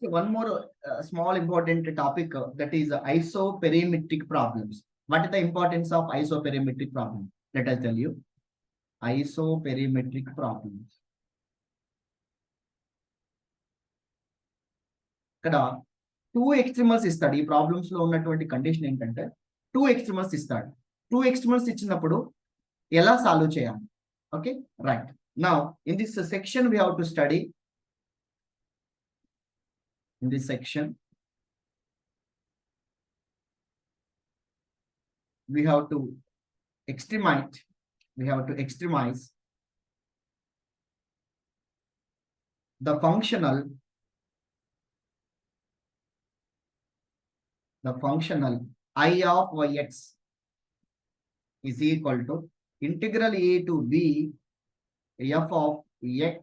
So one more small important topic that is isoperimetric problems. What is the importance of isoperimetric problem? Let us tell you. Isoperimetric problems. ఇక్కడ 2 extremals ఇస్తాడు. ఈ problems లో ఉన్నటువంటి condition ఏంటంటే 2 extremals ఇస్తాడు. 2 extremals ఇచ్చినప్పుడు ఎలా solve చేయాలి? Okay, right. Now in this section we have to study. In this section, we have to extremate. We have to extremize the functional I of yx is equal to integral a to b f of x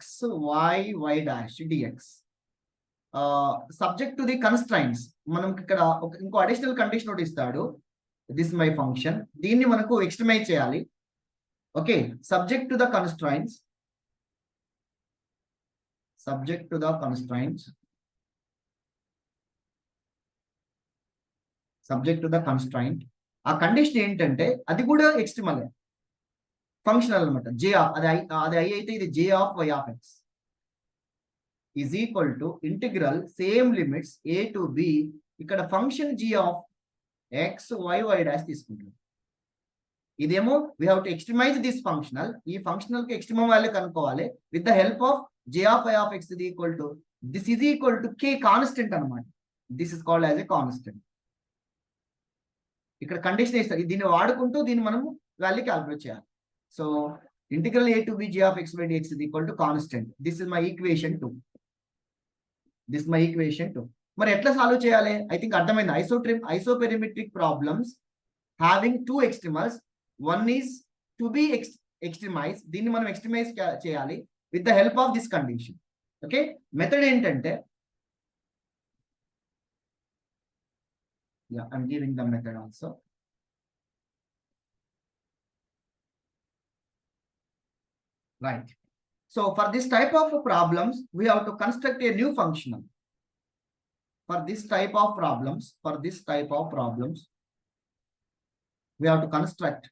y dash dx. Subject to the constraints. మనం ఇక్కడ ఇంకో additional condition ఒకటి ఇస్తాడు. This my function, దీన్ని మనకు ఎక్స్ట్రీమైజ్ చేయాలి. Okay, subject to the constraints, subject to the constraints, subject to the constraint. ఆ condition ఏంటంటే అది కూడా ఎక్స్ట్రీమల్ ఫంక్షనల్ అనమాట. జే ఆఫ్ అది ఐ అయితే ఇది J of y of x is equal to integral same limits a to b. ఇక్కడ function g of x y dash తీసుకుంటాం. ఇదేమో we have to extremize this functional. ఈ ఫంక్షనల్ కి ఎక్స్ట్రీమమ్ వాల్యూ కనుక్కోవాలి with the help of j of y of x is equal to this is equal to k constant అన్నమాట. this is called as a constant. ఇక్కడ condition ఇస్తారు, దీన్ని వాడుకుంటూ దీన్ని మనము వాల్యూ క్యాలిక్యులేట్ చేయాలి. So integral a to b j of x by dx is equal to constant. this is my equation 2. This is my equation 2. మరి ఎట్లా solve చేయాలి? ఐ థింక్ అర్థమైంది. Isoperimetric problems having 2 extremals. One is to be extremize. దీన్ని మనం extremize చేయాలి with the help of this condition. Okay, method ఏంటంటే I'm giving the method also. Right. So for this type of problems, we have to construct a new functional. For this type of problems, we have to construct.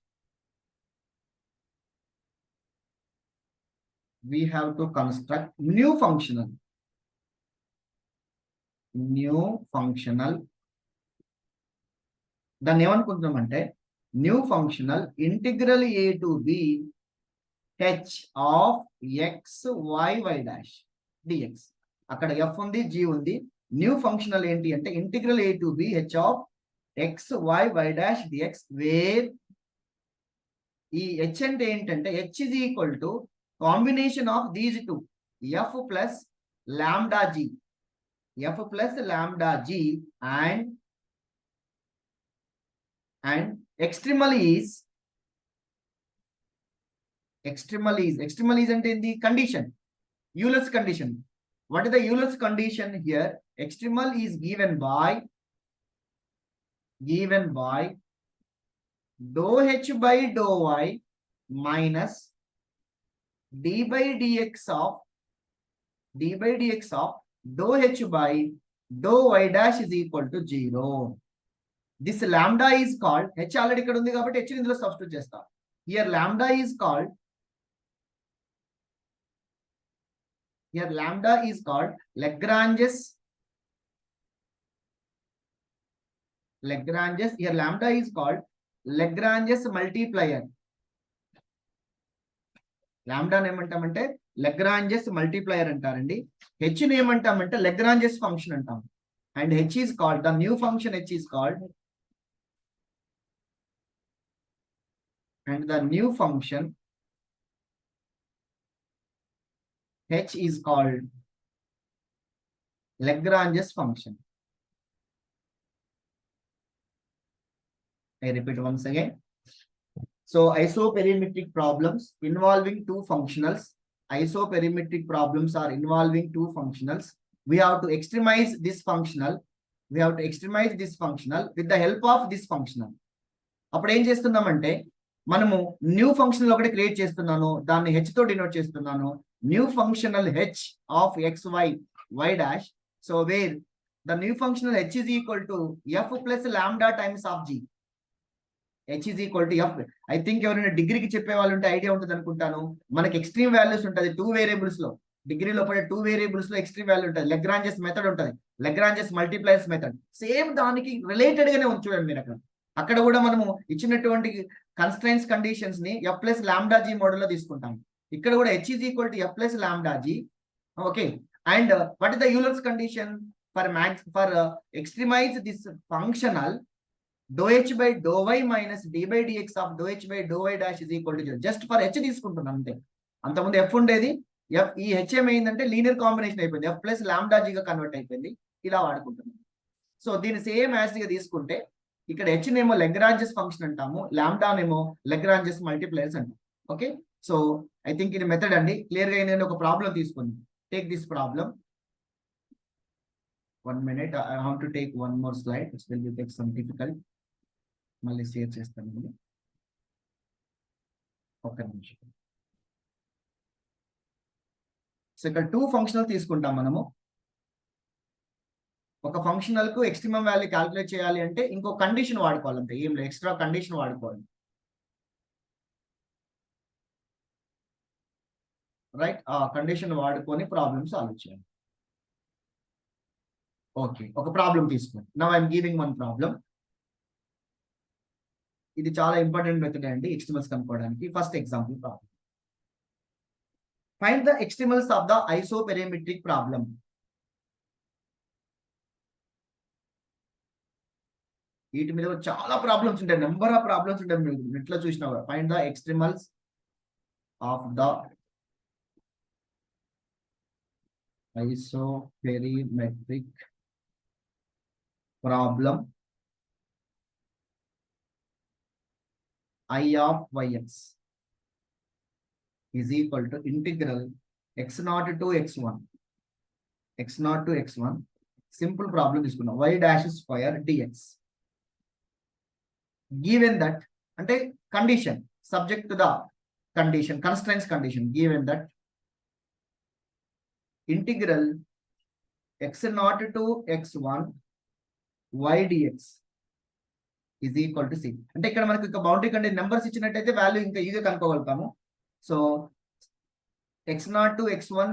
We have to construct new functional. New functional. దాన్ని ఏమనుకుంటున్నామంటే new functional integral a to b h of x y dash dx. అక్కడ f ఉంది, g ఉంది. New functional ఏంటి అంటే integral a to b h of x y dash dx, where ఈ h అంటే ఏంటంటే h is equal to combination of these two, f plus lambda g, f plus lambda g and extremal is అంటే ఏంది? Condition, Euler's condition. What is the Euler's condition here? Extremal is given by dou h by dou y minus d by dx of dou h by dou y dash is equal to 0. This lambda is called, h already ఇక్కడ ఉంది కాబట్టి h ఇందులో substitute చేస్తాం. Here lambda is called Lagrange's. Here lambda is called Lagrange's multiplier. Lambda ఏమంటామంటే Lagrange's multiplier అంటారండి. h ఏమంటామంటే Lagrange's function అంటాం. And h is called, the new function h is called, and the new function h is called Lagrange's function. I repeat once again. So isoperimetric problems involving 2 functionals. Isoperimetric problems are involving 2 functionals. We have to extremize this functional. With the help of this functional. అప్పుడు ఏం చేస్తున్నామంటే మనము new functional ఒకటి create చేస్తున్నాను, దాన్ని h తో denote చేస్తున్నాను. New functional h of xy y dash So where the new functional h is equal to f plus lambda times of g. h is equal to f. I think ఎవరైనా డిగ్రీకి చెప్పే వాళ్ళు ఉంటే idea ఉంటుంది అనుకుంటాను. మనకి extreme values ఉంటుంది 2 variables లో. డిగ్రీలో పడే 2 వేరియబుల్స్ లో ఎక్స్ట్రీమ్ వాల్యూ ఉంటుంది. లెగ్రాంజెస్ మెథడ్ ఉంటుంది. లెగ్రాంజెస్ మల్టిప్లైర్స్ మెథడ్ సేమ్ దానికి రిలేటెడ్ గానే ఉంది చూడండి మీరు అక్కడ. అక్కడ కూడా మనము ఇచ్చినటువంటి కన్స్ట్రైన్స్ కండిషన్స్ ని f plus lambda g model లో తీసుకుంటాం. ఇక్కడ కూడా h is equal to f plus lambda g. Okay, and what is the Euler's condition for extremize this functional dou h by dou y minus d by dx of dou h by dou y dash is equal to 0. Just for h తీసుకుంటున్నాం అంతే. అంతకుముందు f ఉండేది, ఈ h ఏమైందంటే linear combination అయిపోయింది, f plus lambda g గా convert అయిపోయింది. ఇలా వాడుకుంటున్నాం. సో దీన్ని సేమ్ యాజ్ గా తీసుకుంటే ఇక్కడ h నేమో లెగ్రాంజెస్ ఫంక్షన్ అంటాము, లాంబ్డా నేమో లెగ్రాంజెస్ మల్టిప్లైర్స్ అంటాం. ఓకే, సో ఐ థింక్ ఇది మెథడ్ అండి. క్లియర్ గా నేను ఒక ప్రాబ్లం తీసుకుంది. Take this problem. 1 minute, I have to take one more slide. It will be take some difficult. మళ్ళీ షేర్ చేస్తాను. ఒక్క నిమిషం. సో ఇక్కడ 2 ఫంక్షనల్ తీసుకుంటాం మనము. ఒక ఫంక్షనల్ కు ఎక్స్ట్రీమమ్ వాల్యూ క్యాలిక్యులేట్ చేయాలి అంటే ఇంకో కండిషన్ వాడుకోవాలంటే, ఏం లేదు, ఎక్స్ట్రా కండిషన్ వాడుకోవాలి. రైట్, ఆ కండిషన్ వాడుకొని ప్రాబ్లమ్ సాల్వ్ చేయాలి. ఓకే, ఒక ప్రాబ్లం తీసుకోండి. Now I'm giving one problem. ఇది చాలా ఇంపార్టెంట్ మెథడ్ అండి ఎక్స్ట్రీమల్స్ కనుక్కోవడానికి. First example problem. Find the extremals of the isoperimetric problem. వీటి మీద చాలా ప్రాబ్లమ్స్ ఉంటాయి, నెంబర్ ఆఫ్ ప్రాబ్లమ్స్ ఉంటాయి. మీరు నెట్లో చూసినా కూడా find the extremals of the isoperimetric problem I of yx is equal to integral x0 to x1 to x1. Simple problem తీసుకున్నాం. y dash square dx. Given that, అంటే condition subject to the condition, constraints condition, given that integral x0 to x1 y dx is equal to c. అంటే ఇక్కడ మనకి ఒక boundary condition numbers ఇచ్చినట్టయితే value ఇంకా ఈజీగా కనుక్కోగలుగుతాము. So x0 to x1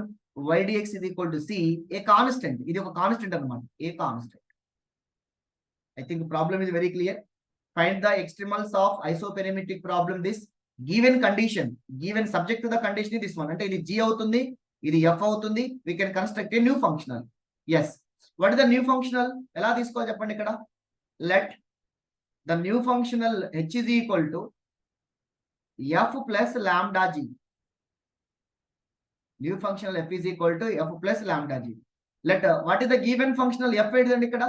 y dx is equal to c, a constant. ఇది ఒక కాన్స్టెంట్ అన్నమాట, a constant. I think the problem is very clear. Find the extremals of isoperimetric problem. This given condition, given subject to the condition is this one. అంటే ఇది g అవుతుంది, ఇది f అవుతుంది. We can construct a new functional. Yes, what is the new functional? ఎలా తీసుకోవాలి చెప్పండి. ఇక్కడ let the new functional h is equal to f plus lambda g. New functional f is equal to f plus lambda g. Let what is the given functional f ఏంటండి ఇక్కడ?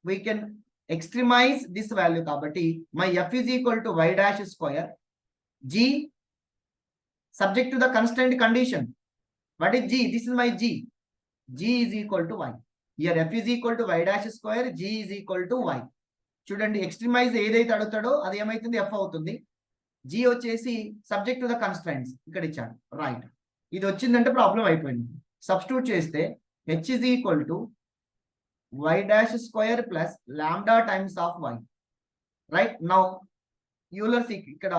We can extremize this value కాబట్టి my f is equal to y dash square g subject to the constraint condition. What is g? This is my g. g is equal to y. Here f is equal to y dash square, g is equal to y. చూడండి, ఎక్స్ట్రీమైజ్ ఏదైతే అడుగుతాడో అది ఏమైతుంది, f అవుతుంది. g వచ్చేసి subject to the constraints ఇక్కడ ఇచ్చాడు. Right, ఇది వచ్చిందంటే ప్రాబ్లం అయిపోయింది. సబ్స్టిట్యూట్ చేస్తే h is equal to y dash square plus lambda times of y. Right, now Euler's ఇక్కడ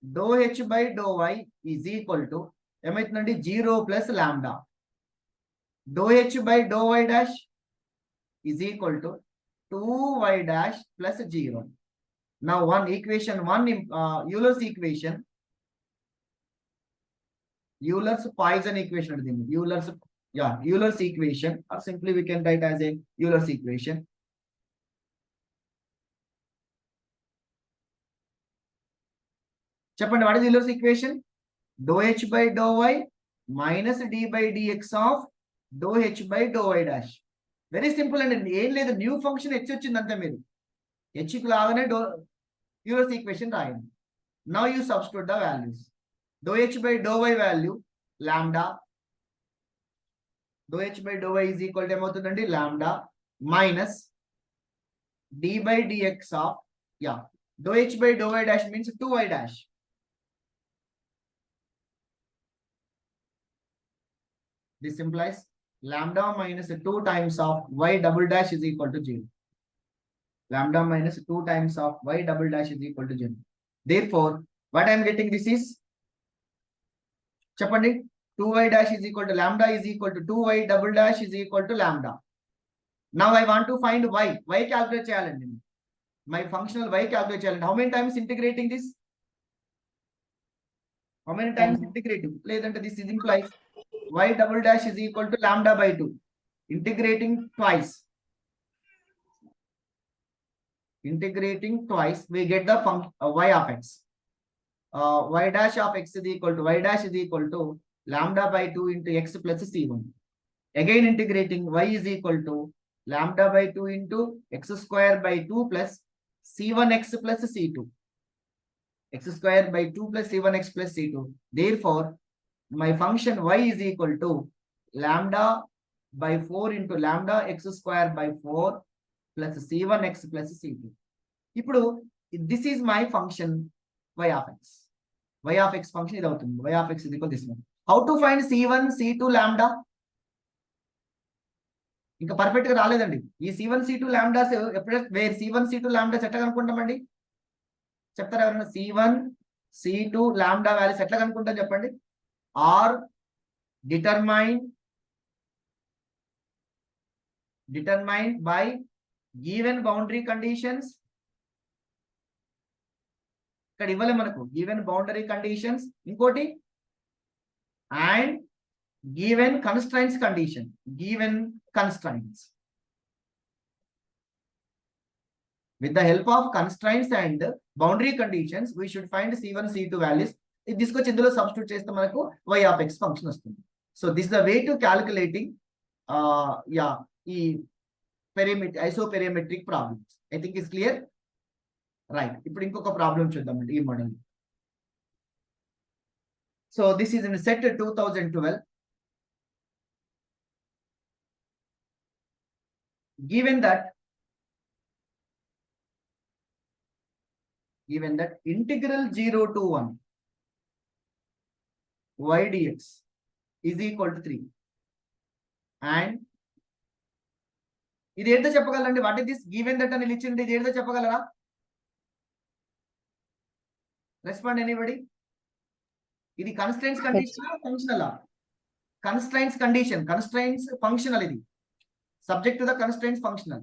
dou h by dou y is equal to ఏమైతుందండి 0 plus lambda. dou h by dou y dash is equal to 2y dash plus 0. Now one equation, Euler's equation, Euler's Poisson equation. Euler's equation, or simply we can write as a Euler's equation. చెప్పండి, what is Euler's equation? dou h by dou y minus d by dx of dou h by dou y dash. Very simple అండి, ఏం లేదు. New function h వచ్చింది అంతే. మీరు h కు లాగానే Euler's equation రాయండి. Now you substitute the values. dou h by dou y value lambda, dou h by dou y is equal to ఏమవుతుందండి lambda minus d by dx of dou h by dou y dash means 2y dash. This implies lambda minus 2 times of y double dash is equal to 0. Lambda minus 2 times of y double dash is equal to 0. Therefore, what I am getting this is, Chapandi, 2y dash is equal to lambda is equal to 2y double dash is equal to lambda. Now I want to find y. Y calculate challenge. My functional y calculate challenge. How many times integrating this? How many times integrating? This is implies y double dash is equal to lambda by 2. Integrating twice. Integrating twice, we get the function y of x. Y dash of x is equal to y dash is equal to lambda by 2 into x plus c1. Again integrating y is equal to lambda by 2 into x square by 2 plus c1x plus c2. X square by 2 plus c1x plus c2. Therefore, my function y is equal to lambda by 4 into lambda x square by 4 plus c1x plus c2. Now, this is my function y of x. Y of x function is y of x is equal to this one. How to find c1, c2 lambda? ఇంకా perfect గా రాలేదండి. ఈ c1 c2 lambdas wear c1 c2 lambdas ఎట్లా కనుక్కుంటామండి? చెప్తారా ఎవరైనా? c1 c2 lambda values ఎట్లా కనుక్కుంటాం చెప్పండి? Are determined by given boundary conditions. ఇక్కడ ఇవ్వలే మనకు గివెన్ బౌండరీ కండిషన్స్. ఇంకోటి and given constraints condition. Given constraints. With the help of constraints and boundary conditions, we should find c1, c2 values. This ko chindulo substitute chesthe manaku y of x function vastundi. So this is the way to calculating isoperimetric problems. I think is clear. Right. Ippudu inkoka problem chuddamandi ee model. So this is in set 2012. Given that integral 0 to 1 y dx is equal to 3 and ఇది ఏంటో చెప్పగలరండి? What is this given that అని ఇచ్చింది, ఇది ఏంటో చెప్పగలరా? Respond anybody. ఇది constraints condition functional? Constraints condition, constraints functional. ఇది subject to the constraints functional,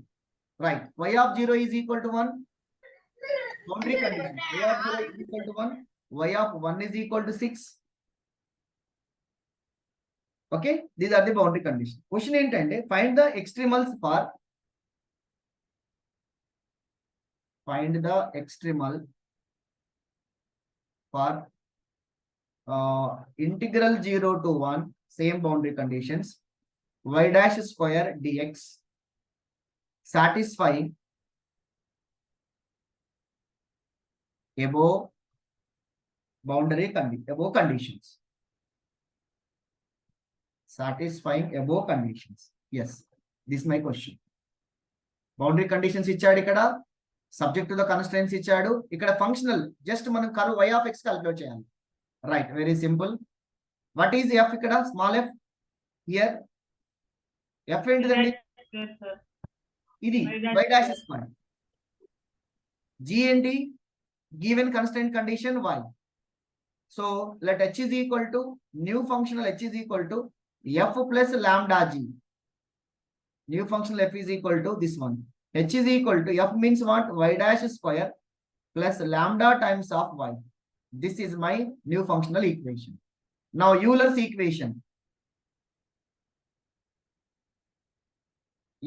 right? Y of 0 is equal to 1, boundary condition. Y of 0 is equal to 1, y of 1 is equal to 6. Okay, these are the boundary conditions. Question ఏంటంటే find the extremals for integral 0 to 1, same boundary conditions, y dash square dx satisfying above conditions. Satisfying above conditions. Yes, this is my question. Boundary conditions ichadu, ikkada subject to the constraints ichadu, ikkada functional. Just manam karu y of x calculate cheyali. Right, very simple. What is f ikkada? Small f here. F ఏంటిదండి? ఇది y dash square. G ఏంటి? Given constraint condition y. So let h is equal to new functional h is equal to f plus lambda g. New functional f is equal to this one. H is equal to f means what? Y dash square plus lambda times of y. This is my new functional equation. Now Euler's equation.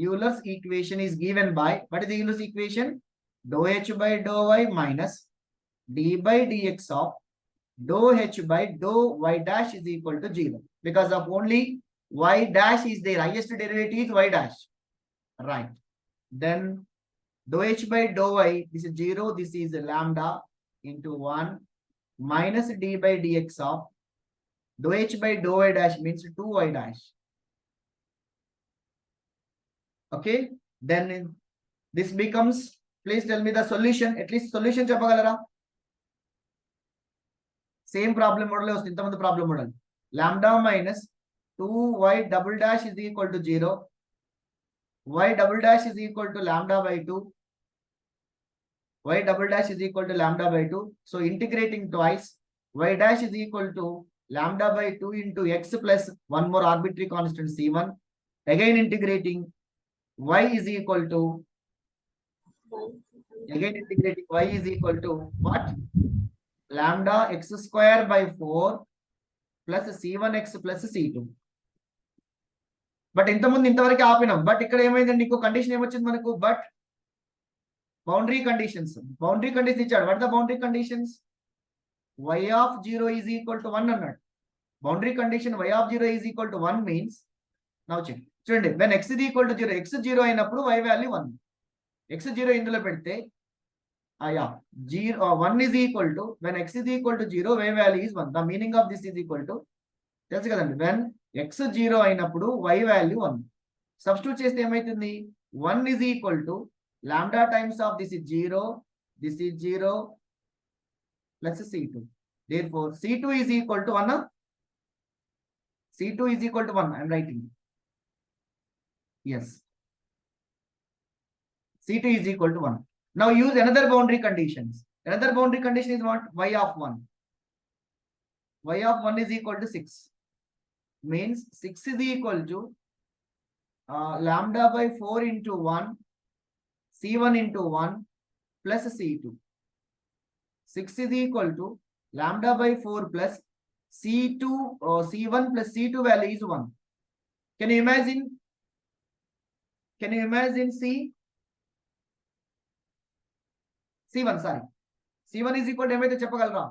Euler's equation is given by, what is the Euler's equation? Dou h by dou y minus d by dx of dou h by dou y dash is equal to 0. Because of only y dash is there, highest derivative is y dash. Right. Then dou h by dou y, this is 0, this is lambda into 1 minus d by dx of dou h by dou y dash means 2y dash. Okay, then this becomes, please tell me the solution. At least solution చెప్పగలరా? Same problem model వస్తుంది, ఇంతమంది problem model. Lambda minus 2y double dash is equal to 0. Y double dash is equal to lambda by 2. Y double dash is equal to lambda by 2. So integrating twice, y dash is equal to lambda by 2 into x plus one more arbitrary constant c1. Again integrating, y is equal to, again integrating, y is equal to what? Lambda x square by 4 plus c1x plus c2. But ఇంతకుముందు ఇంతవరకు ఆపినాం. But ఇక్కడ ఏమైందండి, ఇంకో condition ఏమొచ్చింది మనకు? But boundary conditions ఇచ్చాడు. What the boundary conditions? y of 0 is equal to 1 అన్నాడు. Boundary condition y of 0 is equal to 1 means, now check చూడండి, when x is equal to 0, x 0 అయినప్పుడు y వాల్యూ 1. x 0 ఇందులో పెడితే 1 is equal to, when x is equal to 0, y value is 1. The meaning of this is equal to, తెలుసు కదండి, when x 0 అయినప్పుడు y value 1. Substitute చేస్తే ఏమైతుంది? 1 is equal to lambda times of this is 0 plus c2. Therefore c2 is equal to 1. C2 is equal to 1. I am writing. Yes. C2 is equal to 1. Now use another boundary conditions. Another boundary condition is what? Y of 1. Y of 1 is equal to 6. Means 6 is equal to lambda by 4 into 1, c1 into 1 plus c2. 6 is equal to lambda by 4 plus c2 c1 plus c2 value is 1. Can you imagine? C1, sorry. C1 is equal to ఏమైతే చెప్పగలరా?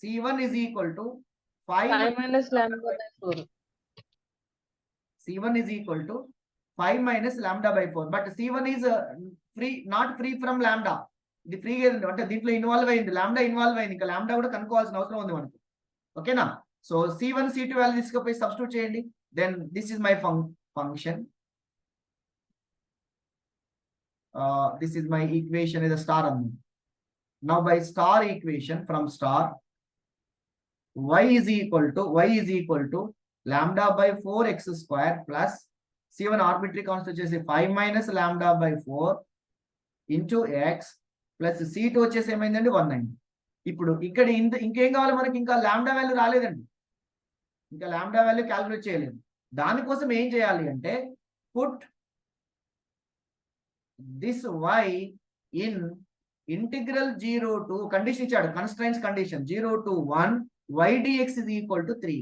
C1 is equal to 5 minus lambda by 4. C1 is equal to 5 minus lambda by 4. But C1 is not free from lambda. ఇది ఫ్రీగా అంటే దీంట్లో involve అయింది, lambda involve అయింది. ఇంకా lambda కూడా కనుక్కోవాల్సిన అవసరం ఉంది మనకు. ఓకేనా? సో C1 C2 వాల్యూ తీసుకుపోయి సబ్స్టిట్యూట్ చేయండి. Then this is my function. This is my equation is a star on. Now by star equation from star, y is equal to lambda by 4x square plus c1 arbitrary constant వచ్చేసి 5 minus lambda by 4 into x plus c2 వచ్చేసి ఏమైందండి 190. ఇప్పుడు ఇక్కడ ఇంకేం కావాలి మనకి? ఇంకా lambda value రాలేదండి, ఇంకా లాంబ్డా వాల్యూ క్యాలిక్యులేట్ చేయలేదు. దానికోసం ఏం చేయాలి అంటే put this y in integral 0 to condition ఇచ్చాడు, constraints condition 0 to 1 y dx is equal to 3.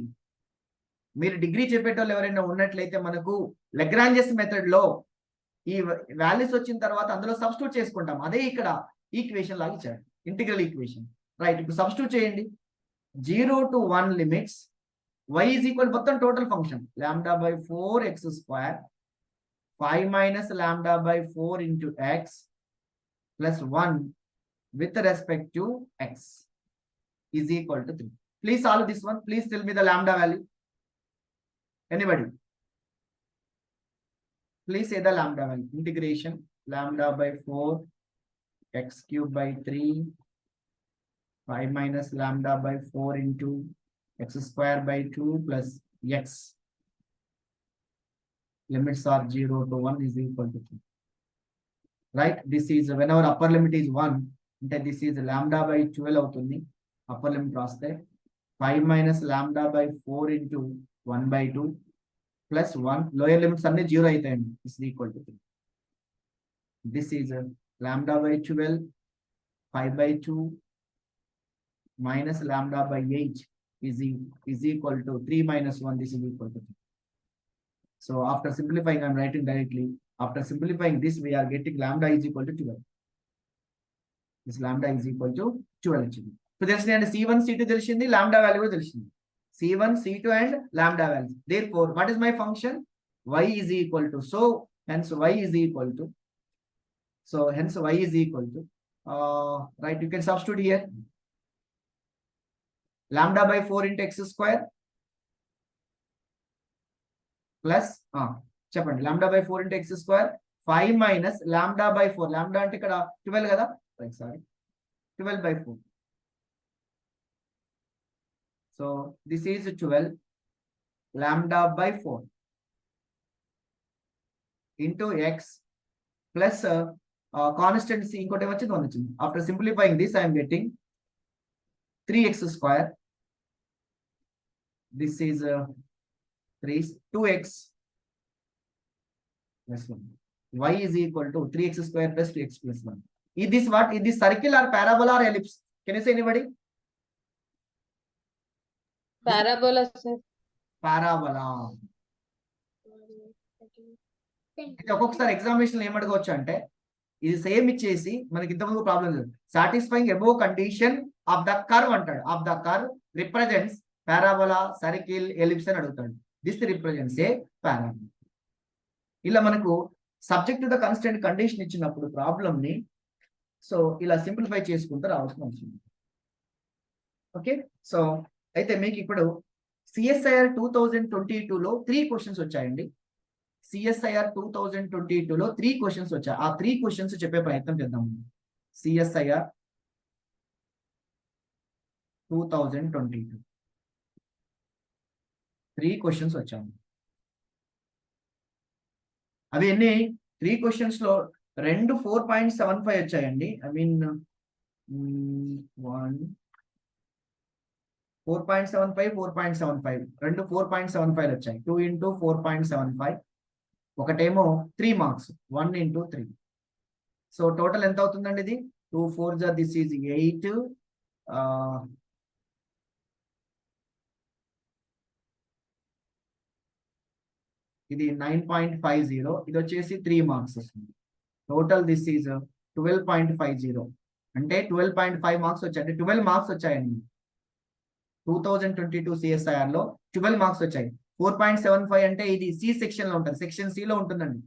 మీరు డిగ్రీ చెప్పేటోళ్ళు ఎవరైనా ఉన్నట్లయితే మనకు లెగ్రాంజెస్ మెథడ్ లో ఈ వాల్యూస్ వచ్చిన తర్వాత అందులో సబ్స్టిట్యూట్ చేసుకుంటాం. అదే ఇక్కడ ఈక్వేషన్ లాగా ఇచ్చాడు, ఇంటిగ్రల్ ఈక్వేషన్. రైట్, ఇప్పుడు సబ్స్టిట్యూట్ చేయండి. 0 to 1 limits y is equal మొత్తం total function lambda by 4x square 5 minus lambda by 4 into x plus 1 with respect to x is equal to 3. Please solve this one. Please tell me the lambda value. Anybody? Please say the lambda value. Integration lambda by 4 x cube by 3 5 minus lambda by 4 into x square by 2 plus x. Limits are 0 to 1 is equal to 3. Right? This is whenever upper limit is 1, then this is lambda by 12 అవుతుంది. Upper limit రాస్తే 5 minus lambda by 4 into 1 by 2 plus 1. Lower limits అన్ని 0 అవుతాయండి. This is equal to 3. This is lambda by 12 5 by 2 minus lambda by 8 is equal to 3 minus 1. This is equal to 3. So after simplifying, I am writing directly. After simplifying this, we are getting lambda is equal to 12. This lambda is equal to 12. So తెలిసింది అంటే C1 C2 తెలిసింది, lambda value కూడా తెలిసింది. C1 C2 and lambda value. Therefore, what is my function? Y is equal to, so hence y is equal to, right, you can substitute here. Lambda by 4 into x square plus చెప్పండి, lambda by 4 into x square 5 minus lambda by 4. lambda అంటే ఇక్కడ 12 కదా, right, sorry, 12 by 4. So this is 12 lambda by 4 into x plus constant c ఇంకోటి వచ్చింది 1 వచ్చింది. After simplifying this, I am getting 3x square. This is 2x plus 1. Y is equal to 3x square plus 2x plus 1. Is this what? Is this circle or parabola or ellipse? Can you say anybody? Parabola, sir. Parabola. ఒక్కొక్కసారి examination ఏమడగవచ్చు అంటే ఇది same ఇచ్చేసి మనకి ఇంతకుముందు problem లేదు. Satisfying above condition of the curve అంటాడు. Of the curve represents parabola, circle, ellipse అని అడుగుతాడు. This represents a parabola. ఇలా మనకు subject to the constant condition ఇచ్చినప్పుడు ప్రాబ్లమ్ ని సో ఇలా సింప్లిఫై చేసుకుంటూ రావాల్సిన అవసరం. ఓకే, సో అయితే మీకు ఇప్పుడు సిఎస్ఐఆర్ 2022లో 3 క్వశ్చన్స్ వచ్చాయండి. సిఎస్ఐఆర్ 2022లో 3 క్వశ్చన్స్ వచ్చాయి. ఆ 3 క్వశ్చన్స్ చెప్పే ప్రయత్నం చేద్దాం. సిఎస్ఐఆర్ 2022 3 క్వశ్చన్స్ వచ్చాయి. అవి ఎన్ని? 3 క్వశ్చన్స్ లో 2 4.75 వచ్చాయండి. ఐ మీన్ 4.75 4.75 రెండు 4.75 వచ్చాయి. 2 into 4.75. ఒకటేమో 3 మార్క్స్ 1 into 3. సో టోటల్ ఎంత అవుతుందండి? ఇది 2 4 జా దిస్ ఈజ్ 8. ఇది 9.50. ఇది వచ్చేసి 3 మార్క్స్ వస్తుంది. Total this is 12.50. అంటే 12.5 మార్క్స్ వచ్చాయి. అంటే 12 మార్క్స్ వచ్చాయండి 2022 సిఎస్ఐఆర్ లో 12 మార్క్స్ వచ్చాయి. 4.75 అంటే ఇది సి సెక్షన్ లో ఉంటుంది, సెక్షన్ సి లో ఉంటుందండి.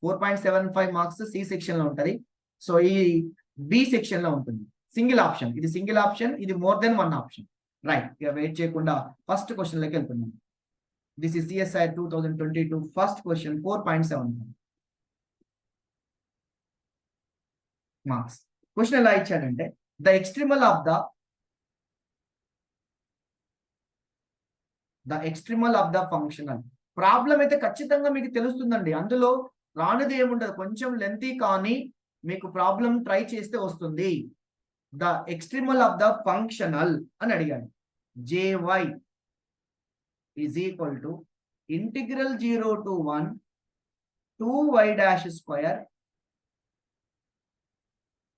4.75 మార్క్స్ సి సెక్షన్ లో ఉంటది. సో ఈ బి సెక్షన్ లో ఉంటుంది. సింగిల్ ఆప్షన్, ఇది సింగిల్ ఆప్షన్, ఇది మోర్ దెన్ 1 ఆప్షన్. రైట్, ఇక వెయిట్ చేయకుండా ఫస్ట్ క్వశ్చన్ లోకి వెళ్తున్నాం. This is CSIR 2022 first question 4.75 marks. Question ఎలా ఇచ్చాడంటే the extremal of the functional. Problem అయితే ఖచ్చితంగా మీకు తెలుస్తుందండి, అందులో రానిది ఏముండదు. కొంచెం లెంతీ కానీ మీకు ప్రాబ్లం ట్రై చేస్తే వస్తుంది. The extremal of the functional అని అడిగాడు. jy is equal to integral 0 to 1 2y dash square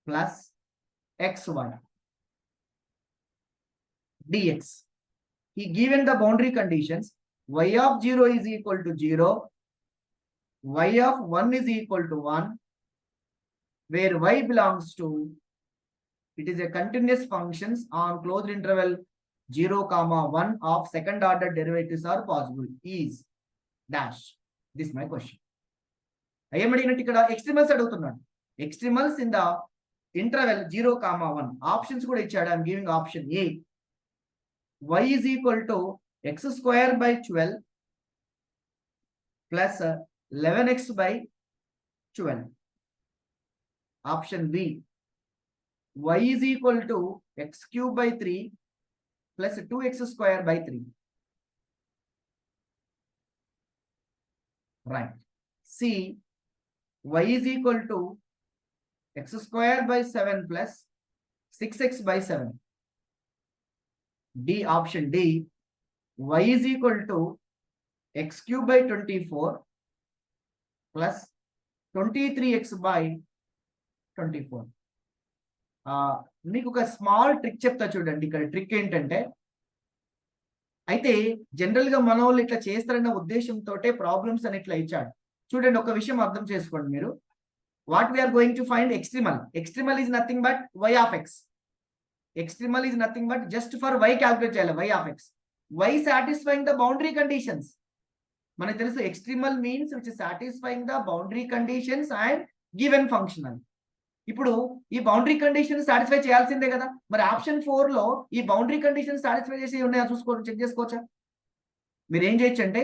plus xy dx. He given the boundary conditions. Y of 0 is equal to 0, y of 1 is equal to 1, where y belongs to, it is a continuous functions on closed interval 0, 1 of second order derivatives are possible. Is dash. This is my question. I am adding ఇక్కడ extremals అడుగుతున్నాడు. Extremals in the interval 0, 1. Options కూడా ఇచ్చాడు. I am giving option A. Y is equal to x square by 12 plus 11x by 12. Option B. Y is equal to x cube by 3 plus 2x square by 3. Right. C. Y is equal to x square by 7 plus 6x by 7. D, option D, y is equal to x cube by 24 plus 23x by 24. మీకు ఒక small trick చెప్తా చూడండి. ఇక్కడ trick ఏంటంటే, అయితే general గా మన వాళ్ళు ఇట్లా చేస్తారన్న ఉద్దేశంతో ప్రాబ్లమ్స్ అని ఇట్లా ఇచ్చాడు. చూడండి, ఒక విషయం అర్థం చేసుకోండి మీరు. What we're going to find extremal. Extremal is nothing but y of x. Extremal is nothing but just for y calculate చేయాలి, y of x. Y satisfying the boundary conditions. మనకు తెలుసు extremal means which is satisfying the boundary conditions and given functional. ఇప్పుడు ఈ boundary condition satisfy చేయాల్సిందే కదా. మరి option 4 లో ఈ బౌండరీ కండిషన్ సాటిస్ఫై చేసి ఉన్నాయా చూసుకోవచ్చు, చెక్ చేసుకోవచ్చా? మీరు ఏం చేయొచ్చు అంటే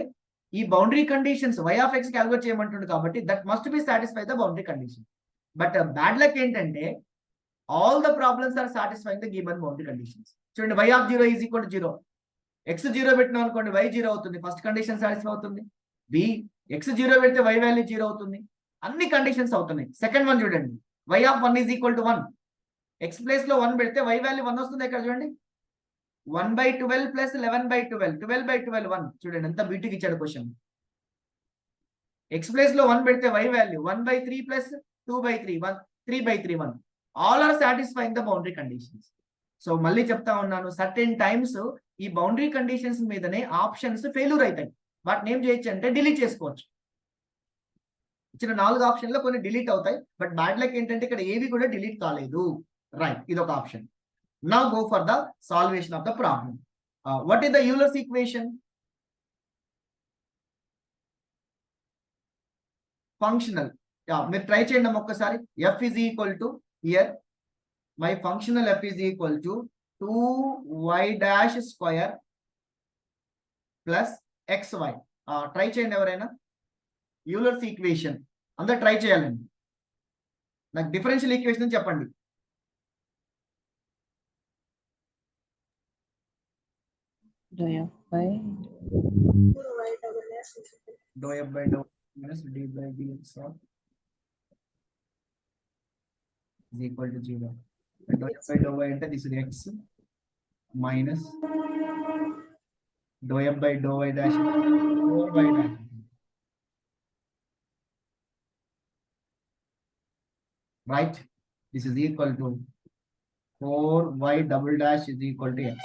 ఈ boundary conditions y of x calculate చేయమంటుంది కాబట్టి that must be satisfy the boundary condition. But bad luck ఏంటంటే all the problems are satisfying the given boundary conditions. చూడండి, y of 0 is equal to 0. X 0 పెట్టినాం అనుకోండి y 0 అవుతుంది, first condition satisfy అవుతుంది. B X 0 పెడితే y value 0 అవుతుంది. అన్ని conditions అవుతున్నాయి. సెకండ్ వన్ చూడండి, y of 1 is equal to 1. X place లో 1 పెడితే y వాల్యూ 1 వస్తుంది. ఇక్కడ చూడండి 1/12 ప్లస్ 11/12, 12/12 1. చూడండి ఎంత బ్యూటీకి ఇచ్చాడు క్వశ్చన్. ఎక్స్ ప్లేస్ లో 1 పెడితే y value 1/3 plus 2/3 1, 3/3 1. All are satisfying the boundary conditions. So మళ్ళీ చెప్తా ఉన్నాను, సర్టెన్ టైమ్స్ ఈ బౌండరీ కండిషన్స్ మీదనే ఆప్షన్స్ ఫెయిల్యూర్ అవుతాయి. వాటిని ఏం చేయొచ్చు అంటే డిలీట్ చేసుకోవచ్చు. ఇచ్చిన 4 ఆప్షన్లో కొన్ని డిలీట్ అవుతాయి, బట్ బ్యాడ్ లక్ ఏంటంటే ఇక్కడ ఏవి కూడా డిలీట్ కాలేదు. రైట్, ఇది ఒక option. Now go for the salvation of the problem. What is the Euler's equation? Functional. మీరు ట్రై చేయండి ఒక్కసారి. f is equal to here my functional f is equal to 2y dash square plus xy. Try చేయండి ఎవరైనా. Euler's equation అందరు try చేయాలండి. నాకు differential equation చెప్పండి. Do f by dou f by dou minus d by dx of is equal to 0. Dou f by dou y అంటే this is x minus dou f by dou y dash 4y dash. Right, this is equal to 4y double dash is equal to x.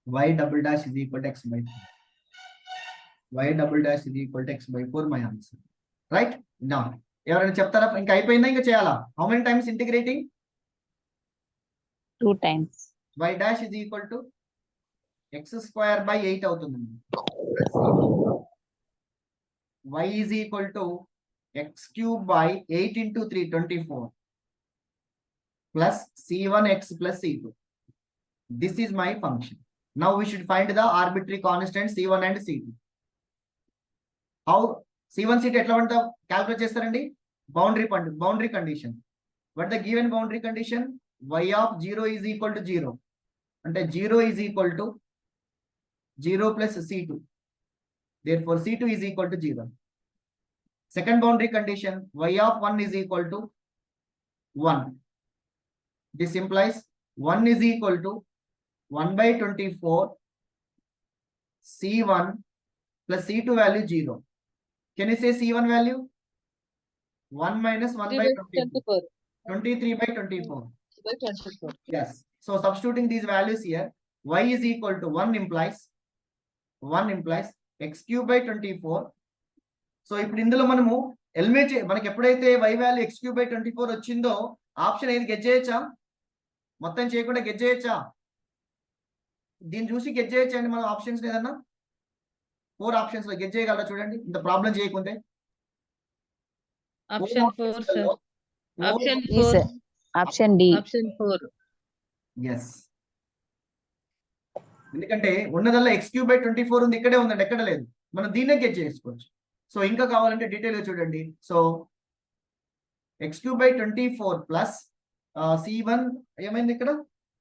Y double dash is equal to x by 4. Y double dash is equal to x by 4, my answer. Right, now ఎవరైనా చెప్తారా? ఇంకా అయిపోయిందా, ఇంకా చేయాలా? How many times integrating? 2 times. Y dash is equal to x square by 8 అవుతుంది. Y is equal to x cube by 8 into 3 24 plus c1x plus c2. This is my function. Now we should find the arbitrary constant c1 and c2. How c1 c2 ఎట్లా ఉంటా calculate చేస్తారండి? Boundary condition. What the given boundary condition? Y of 0 is equal to 0. అంటే 0 is equal to 0 plus c2. Therefore c2 is equal to 0. Second boundary condition, y of 1 is equal to 1. This implies 1 is equal to 1/24 c1 plus c2 value 0. Can you say c1 value? 1 minus 1/24. 23/24. Yes. So substituting these values here, y is equal to 1 implies x cube by 24. So ఇప్పుడు ఇందులో మనము eliminate మనకి ఎప్పుడైతే y value x cube by 24 వచ్చిందో option ఏది get చేయొచ్చా? మొత్తం చేయకుండా గెట్ చేయొచ్చా? దీన్ని చూసి గెట్ చేయొచ్చా అండి మనం ఆప్షన్స్ ఏదన్నా? 4 ఆప్షన్స్ లో గెట్ చేయగలరా? చూడండి, ఇంత ప్రాబ్లం చేయకుంటే. Option 4, sir. Option D, 4. sir. Option D. Option 4. Yes, ఎందుకంటే ఉన్నదల్లా x cube by 24 ఉంది, ఇక్కడే ఉందండి, ఎక్కడ లేదు. మనం దీన్నే గెట్ చేసుకోవచ్చు. సో ఇంకా కావాలంటే డీటెయిల్ గా చూడండి. So x cube by 24 plus c1 ఏమైంది ఇక్కడ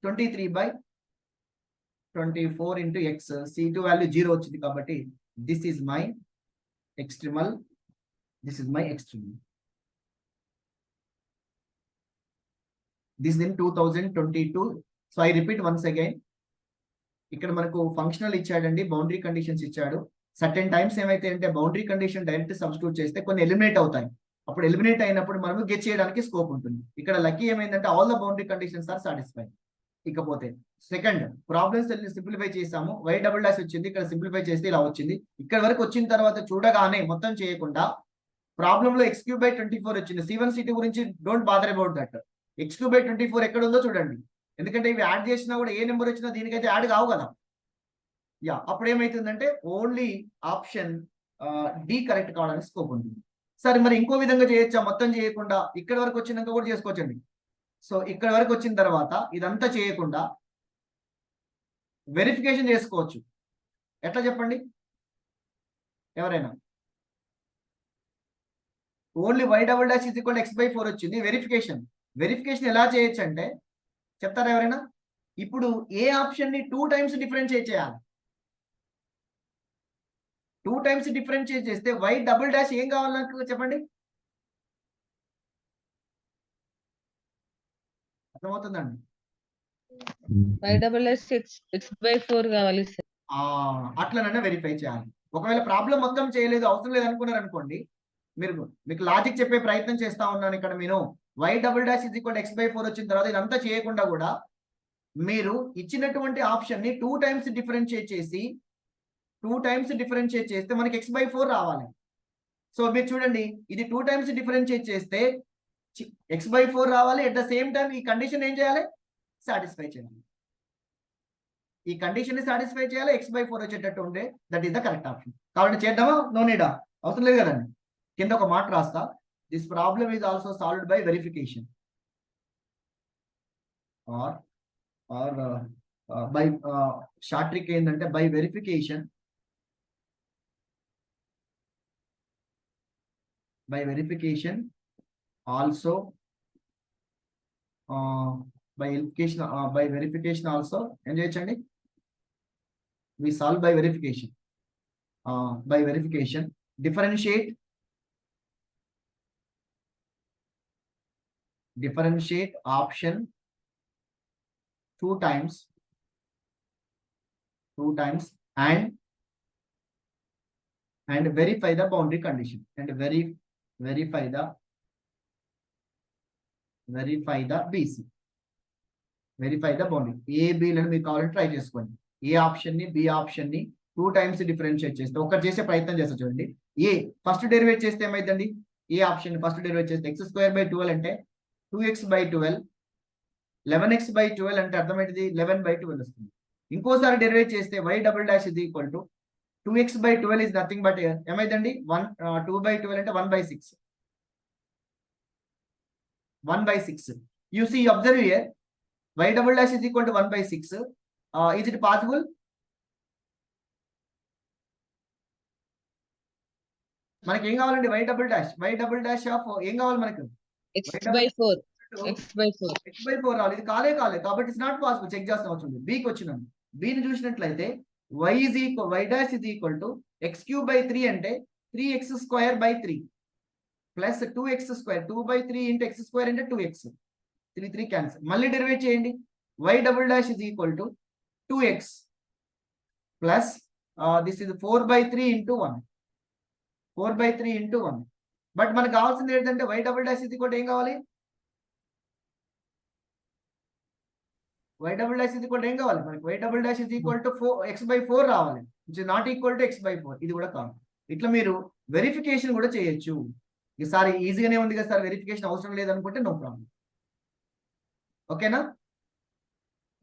23/24 into x, c2 వాల్యూ 0 వచ్చింది కాబట్టి this is my extremal. This is my extreme. This is in 2022. So I repeat once again. ఇక్కడ మనకు ఫంక్షనల్ ఇచ్చాడండి, బౌండరీ కండిషన్స్ ఇచ్చాడు. సర్టెన్ టైమ్స్ ఏమైతే అంటే బౌండరీ కండిషన్ డైరెక్ట్ సబ్స్టిట్యూట్ చేస్తే కొన్ని ఎలిమినేట్ అవుతాయి. అప్పుడు ఎలిమినేట్ అయినప్పుడు మనం గెట్ చేయడానికి స్కోప్ ఉంటుంది. ఇక్కడ లక్కీ ఏమైందంటే all the boundary conditions are satisfied. ఇకపోతే సెకండ్ ప్రాబ్లమ్స్ సింప్లిఫై చేసాము. y డబుల్ డాష్ వచ్చింది, ఇక్కడ సింప్లిఫై చేస్తే ఇలా వచ్చింది. ఇక్కడ వరకు వచ్చిన తర్వాత చూడగానే మొత్తం చేయకుండా ప్రాబ్లమ్ లో x cube by 24 వచ్చింది. c1 c2 గురించి don't bother about that. x cube by 24 ఎక్కడ ఉందో చూడండి, ఎందుకంటే ఇవి యాడ్ చేసినా కూడా ఏ నెంబర్ వచ్చినా దీనికైతే యాడ్ కావు కదా. యా, అప్పుడు ఏమైతుందంటే ఓన్లీ ఆప్షన్ డి కరెక్ట్ కావడానికి స్కోప్ ఉంటుంది. సరే, మరి ఇంకో విధంగా చేయొచ్చా? మొత్తం చేయకుండా ఇక్కడ వరకు వచ్చినాక కూడా చేసుకోవచ్చండి. సో ఇక్కడ వరకు వచ్చిన తర్వాత ఇదంతా చేయకుండా వెరిఫికేషన్ చేసుకోవచ్చు. ఎట్లా చెప్పండి ఎవరైనా? Only y double dash is equal x by 4 వచ్చింది. వెరిఫికేషన్ ఎలా చేయొచ్చు అంటే చెప్తారా ఎవరైనా? ఇప్పుడు ఏ ఆప్షన్ ని 2 టైమ్స్ డిఫరెన్షియేట్ చేయాలి. 2 టైమ్స్ డిఫరెన్షియేట్ చేస్తే y డబుల్ డాష్ ఏం కావాలి నాకు చెప్పండి? అర్థమవుతుందండి? y double S x by 4 కావాలి సార్. అట్లనన్నా వెరిఫై చేయాలి. ఒకవేళ ప్రాబ్లం మొత్తం చేయలేదు, అవసరం లేదు అనుకున్నారు అనుకోండి, మీకు లాజిక్ చెప్పే ప్రయత్నం చేస్తా ఉన్నాను ఇక్కడ. నేను y double dash is equal x by 4 వచ్చిన తర్వాత ఇదంతా చేయకుండా కూడా మీరు ఇచ్చినటువంటి ఆప్షన్ ని 2 టైమ్స్ డిఫరెన్షియేట్ చేస్తే మనకి x బై 4 రావాలి. సో మీరు చూడండి, ఇది 2 టైమ్స్ డిఫరెన్షియేట్ చేస్తే x బై 4 రావాలి. ఎట్ ద సేమ్ టైం ఈ కండిషన్ ఏం చేయాలి? సాటిస్ఫై చేయాలి. ఈ కండిషన్ ని సాటిస్ఫై చేయాలి, x బై 4 వచ్చేటట్టు ఉండే. That is the correct option. కాబట్టి చేద్దామా? నో నీడా, అవసరం లేదు కదండి. కింద ఒక మాట రాస్తా, this problem is also solved by verification or by short trick ఏంటంటే by verification also by verification also ఏం చేయొచ్చండి? we solve by verification. Differentiate option 2 times and verify the boundary condition and verify the BC. Verify the boundary. A B లను మీరు కావాలంటే try చేసుకోండి. ఏ option ని B option ని 2 times differentiate చేస్తే ఒకటి చేసే ప్రయత్నం చేస్తా చూడండి. ఏ ఫస్ట్ డెరివేట్ చేస్తే ఏమైందండి? ఏ ఆప్షన్ ఫస్ట్ డెరివేట్ చేస్తే x² / 12 అంటే 2x/12, 11x/12 అంటే అర్థమైంది 11/12 వస్తుంది. ఇంకోసారి డెరివేట్ చేస్తే y double dash is equal to 2x/12 is nothing but ఏమైందండి 2/12 అంటే 1/6. You see, observe here, y double dash is equal to 1/6. Is it possible? మనకి ఏం కావాలండి? y double dash ఆఫ్ ఏం కావాలి మనకు? x/4 రావాలి. ఇది కాలే కాబట్టి ఇట్స్ నాట్ పాసిబుల్. చెక్ చేస్తాం వచ్చింది. బీకి వచ్చినాం. బీని చూసినట్లయితే y dash is equal to x³/3 అంటే 3x²/3 plus 2x². 2/3 into x² అంటే 2x. 3 క్యాన్సిల్. మళ్ళీ డెరివేట్ చేయండి. y double dash is equal to 2x plus this is 4/3 into 1. 4/3 into 1. But మనకు కావాల్సింది ఏంటంటే y double dash is equal to ఏం కావాలి? y double dash is equal to ఏం కావాలి మనకి? y double dash is equal to x/4 రావాలి, which is not equal to x/4. ఇది కూడా కావాలి. ఇట్లా మీరు వెరిఫికేషన్ కూడా చేయొచ్చు. ఈసారి ఈజీగానే ఉంది కదా సార్, వెరిఫికేషన్ అవసరం లేదనుకుంటే నో ప్రాబ్లం. ఓకేనా?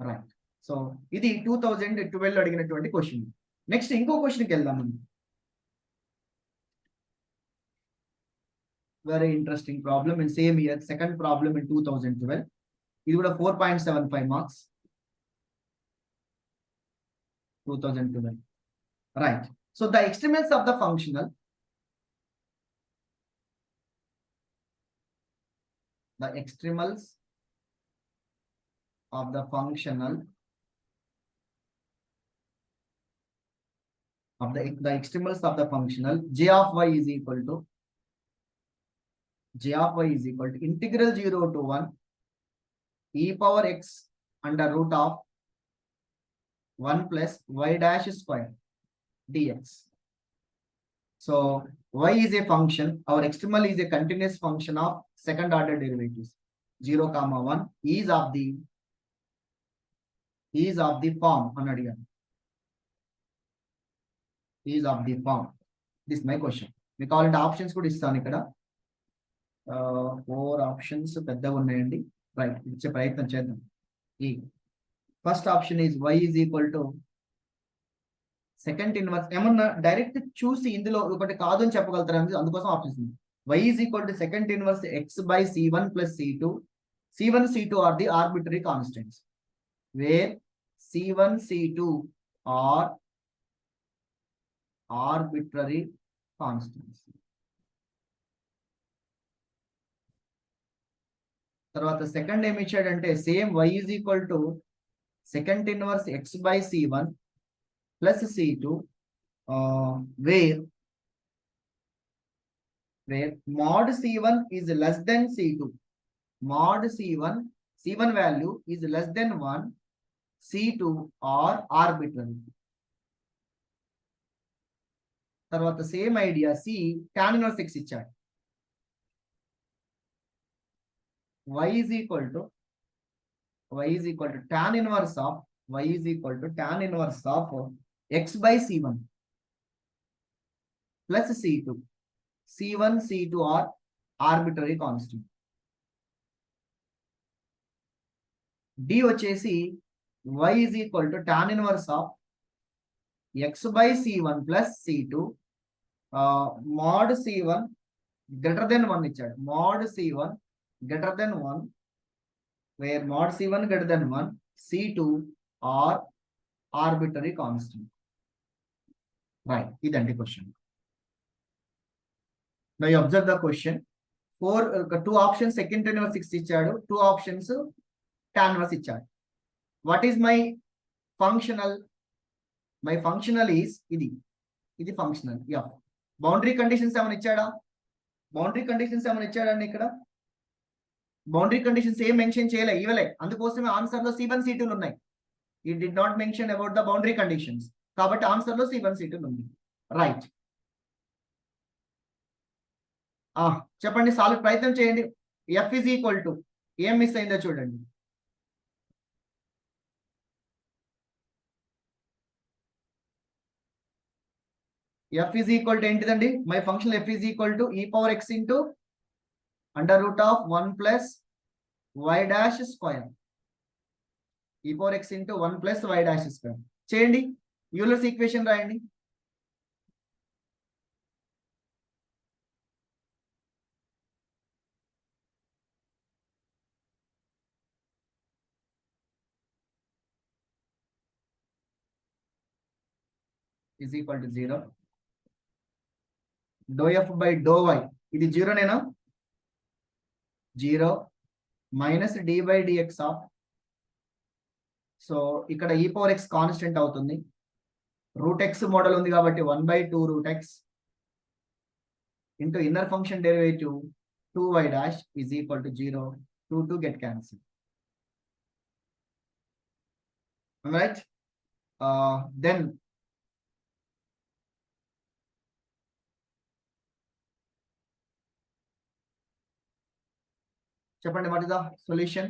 రైట్. సో ఇది 2012 లో అడిగినటువంటి క్వశ్చన్. నెక్స్ట్ ఇంకో క్వశ్చన్కి వెళ్దాం. Very interesting problem and same year second problem in 2012. ఇది కూడా 4.75 marks. 2012. Right. So the extremals of the functional the extremals of the functional j of y is equal to integral 0 to 1 e power x under root of 1 plus y dash square dx. So y is a function, our extremal is a continuous function of second order derivatives. 0, 1 is of the form anadiga. Is of the form. This is my question. We call it options kuda istanu ikkada. 4 options peddaga unnayandi. Right. Iche prayatnam cheddam. First option is y is equal to second inverse. ఏమన్నా direct చూసి ఇందులో ఒకటి కాదు అని చెప్పగలుగుతారు, అందుకోసం options ఉంది. y is equal to second inverse x/c1 plus c2. c1 c2 are the arbitrary constants, where c1 c2 are arbitrary constants. తర్వాత సెకండ్ ఏమి ఇచ్చాడంటే same y is equal to second inverse x by c1 plus c2 where mod c1 is less than c2, mod c1 value is less than 1, c2 or arbitrary. తర్వాత same idea c tan inverse x ఇచ్చాడు. y is equal to tan inverse of x by c1 plus c2. c1 c2 are arbitrary constant. d వచ్చేసి y is equal to tan inverse of x by c1 plus c2 mod c1 greater than 1 ఇచ్చాడు. mod c1 greater than 1 where mod c1 greater than 1, c2 are arbitrary constant. Right, ఇదండి question. Now you observe the question. Two options second inverse 6 ఇచ్చాడు, 2 options tan inverse ఇచ్చాడు. What is my functional? My functional is ఇది functional. Yeah. Boundary conditions ఏమైనా ఇచ్చాడా? Boundary conditions ఏమైనా ఇచ్చాడండి ఇక్కడ? Boundary conditions ఏం మెన్షన్ చేయలే, ఇవ్వలే. అందుకోసమే ఆన్సర్ లో C1 C2 ఉన్నాయి. He did not mention about the boundary conditions. కాబట్టి ఆన్సర్ లో C1 C2 ఉంది. రైట్. చెప్పండి, సాల్వ్ ప్రయత్నం చేయండి. F is equal to ఏం మిస్ అయిందో చూడండి. F is equal to ఏంటిదండి? My function F is equal to e power x into under root of 1 plus y dash square. e power x into 1 plus y dash square. చేయండి, Euler's equation రాయండి. is equal to 0. Dou f by dou y ఇది 0 నేనా? 0 minus d by dx of, so ఇక్కడ e power x constant అవుతుంది. Route x model ఉంది కాబట్టి 1 by 2 root x into inner function derivative 2y dash is equal to 0. 2 get cancelled. Am I right? Then చెప్పండి, what is the solution?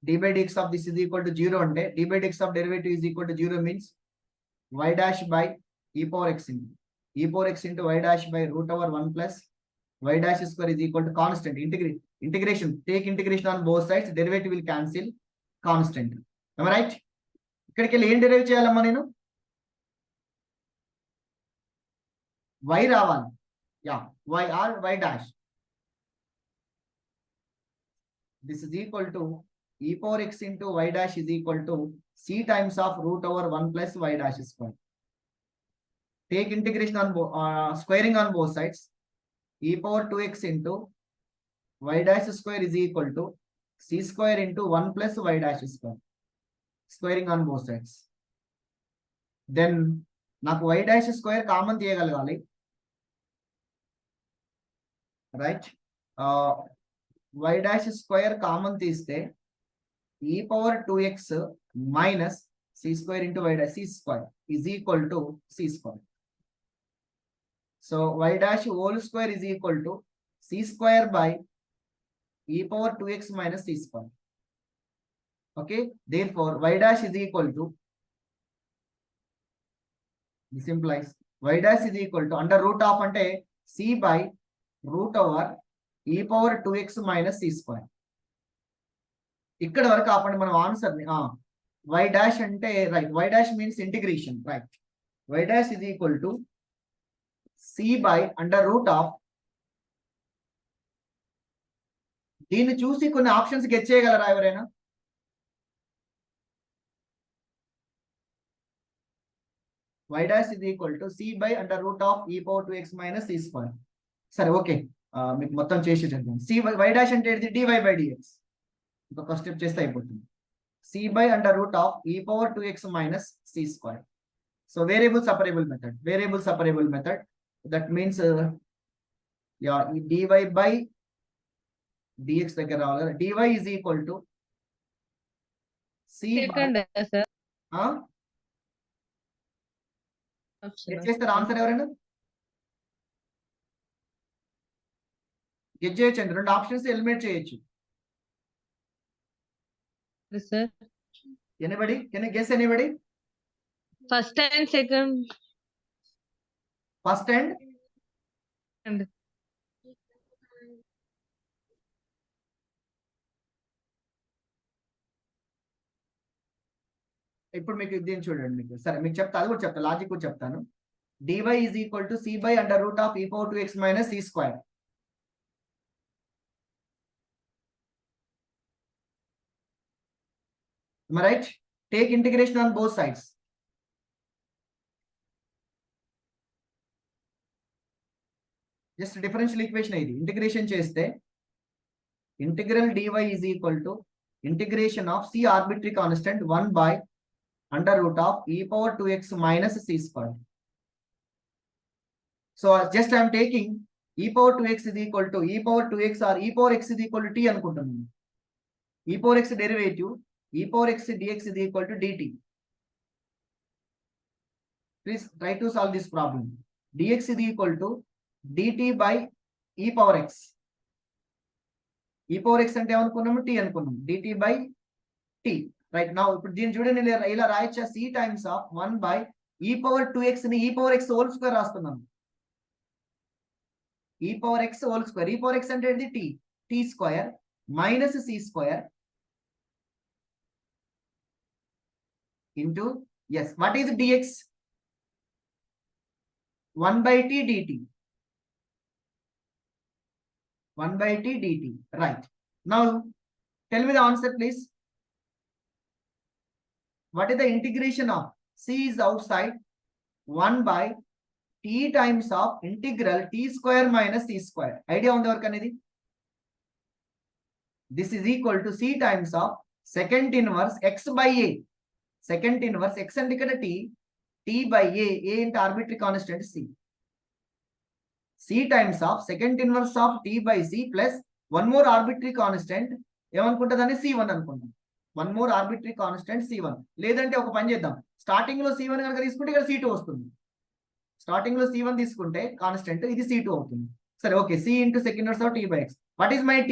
d by dx of this is equal to 0 అంటే d by dx of derivative is equal to 0 means y dash by e power x into y dash by root over 1 plus y dash square is equal to constant. Integration, take integration on both sides, derivative will cancel, constant. Am I right? ఇక్కడికి వెళ్ళి ఏం derive చేయాలమ్మా నేను? y రావాలి. y or y dash. This is equal to e power x into y dash is equal to c times of root over 1 plus y dash square. Take integration on squaring on both sides. E power 2x into y dash square is equal to c square into 1 plus y dash square. Squaring on both sides. Then నాకు y dash square common తీయగలగాలి. రైట్. y dash square common తీస్తే e power 2x minus c square into y dash c square is equal to c square. So y dash whole square is equal to c square by e power 2x minus c square. Okay, therefore y dash is equal to, this implies y dash is equal to under root of అంటే c by root over e power 2x minus c square. ఇక్కడ వరకు ఆపండి మనం answer ని. y dash అంటే right, y dash means integration, right. y dash is equal to c by under root of, దీన్ని చూసి కొన్ని ఆప్షన్స్ గెట్ చేయగలరా ఎవరైనా? y dash is equal to c by under root of e power 2x minus c square. సరే, okay, మీకు మొత్తం చేసి చెప్తాను. c y dash అంటే dy by dx. ఇంకొక స్టెప్ చేస్తే అయిపోతుంది. c/√e⁴ - c². So variable separable method. Variable separable method. That means yeah, dy by dx దగ్గర రావాలి కదా. dy is equal to c by second sir get చేస్తారు answer ఎవరైనా get చేయొచ్చండి. రెండు ఆప్షన్స్ ఎలిమినేట్ చేయొచ్చు. Sir anybody can you guess anybody? First and second. First and ఇప్పుడు మీకు దీన్ని చూడండి. మీకు సరే మీకు చెప్తా, అది కూడా చెప్తా, లాజిక్ కూడా చెప్తాను. dy is equal to c/√e⁴ - c². Am I right? Take integration on both sides. Just differential equation ఇది ఇంటిగ్రేషన్ చేస్తే integral dy is equal to integration of c arbitrary constant 1/√e⁴ - c². So just I am taking e⁴ is equal to e⁴ or e⁴x is equal to t అనుకుంటున్నాను. e⁴x derivative e⁴x dx is equal to dt. Please try to solve this problem. dx is equal to dt by e⁴x. e⁴x అంటే ఏమనుకున్నాము? t అనుకున్నాము. dt by t. Right. Now ఇప్పుడు దీన్ని చూడండి, ఇలా రాయొచ్చా? c times of 1/e⁴ ని e⁴x whole square రాస్తున్నాను. e⁴x whole square. e⁴x అంటే ఏంటి? t. t square minus c square into yes, what is dx? 1/t dt. 1/t dt. Right. Now tell me the answer please. What is the integration of? C is outside. 1/t times of integral t² - c². Idea on the work anedi. This is equal to c times of secant inverse x by a. Secant inverse x and ikkada t by a into arbitrary constant c. C times of secant inverse of t by c plus one more arbitrary constant ఏమనుకుంటుందని c1 అనుకుంటాం. one more arbitrary constant c1. లేదంటే ఒక పని చేద్దాం, starting లో c1 కనుక తీసుకుంటే ఇక్కడ c2 వస్తుంది. స్టార్టింగ్ లో c1 తీసుకుంటే కాన్స్టెంట్, ఇది c2 అవుతుంది. సరే okay, c into secant inverse of t by x. What is my t?